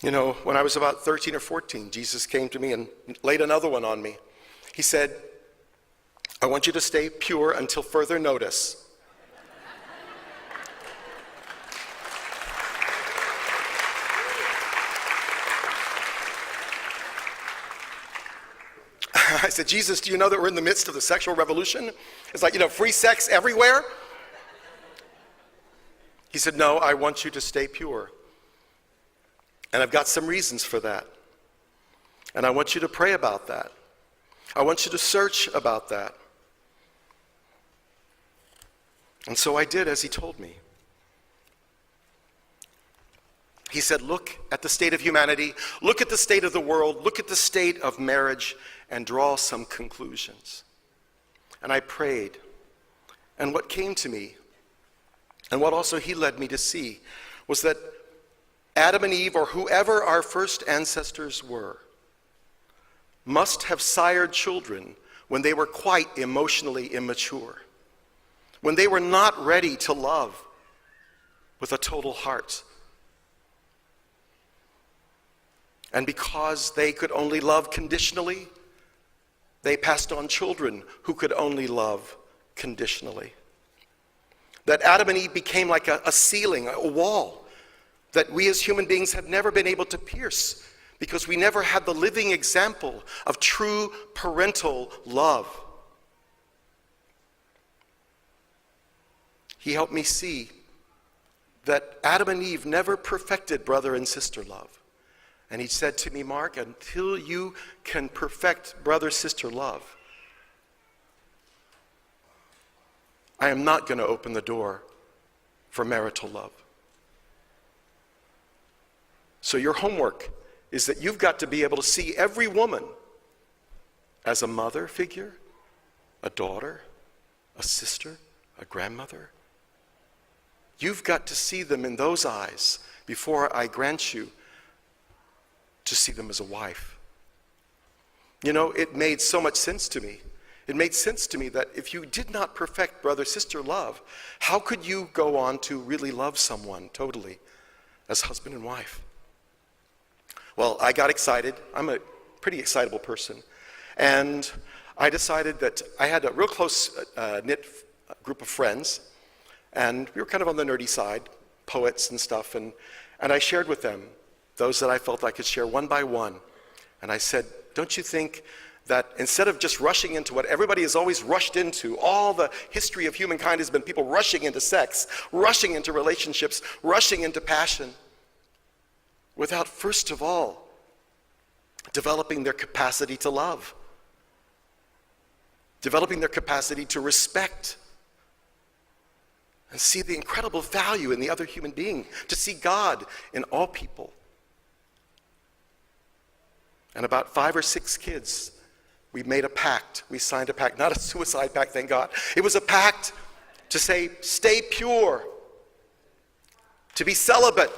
You know, when I was about 13 or 14, Jesus came to me and laid another one on me. He said, I want you to stay pure until further notice. I said, Jesus, do you know that we're in the midst of the sexual revolution? It's like, free sex everywhere. He said, no, I want you to stay pure. And I've got some reasons for that. And I want you to pray about that. I want you to search about that. And so I did as he told me. He said, look at the state of humanity, look at the state of the world, look at the state of marriage, and draw some conclusions. And I prayed. And what came to me, and what also he led me to see, was that Adam and Eve, or whoever our first ancestors were, must have sired children when they were quite emotionally immature, when they were not ready to love with a total heart. And because they could only love conditionally, they passed on children who could only love conditionally. That Adam and Eve became like a ceiling, a wall, that we as human beings have never been able to pierce because we never had the living example of true parental love. He helped me see that Adam and Eve never perfected brother and sister love. And he said to me, Mark, until you can perfect brother-sister love, I am not going to open the door for marital love. So your homework is that you've got to be able to see every woman as a mother figure, a daughter, a sister, a grandmother. You've got to see them in those eyes before I grant you to see them as a wife. It made so much sense to me. It made sense to me that if you did not perfect brother-sister love, how could you go on to really love someone totally as husband and wife? Well, I got excited. I'm a pretty excitable person. And I decided that I had a real close knit group of friends, and we were kind of on the nerdy side, poets and stuff, and I shared with them those that I felt I could share one by one. And I said, don't you think that instead of just rushing into what everybody has always rushed into, all the history of humankind has been people rushing into sex, rushing into relationships, rushing into passion, without first of all developing their capacity to love, developing their capacity to respect, and see the incredible value in the other human being, to see God in all people. And about 5 or 6 kids, we made a pact. We signed a pact, not a suicide pact, thank God. It was a pact to say, stay pure, to be celibate,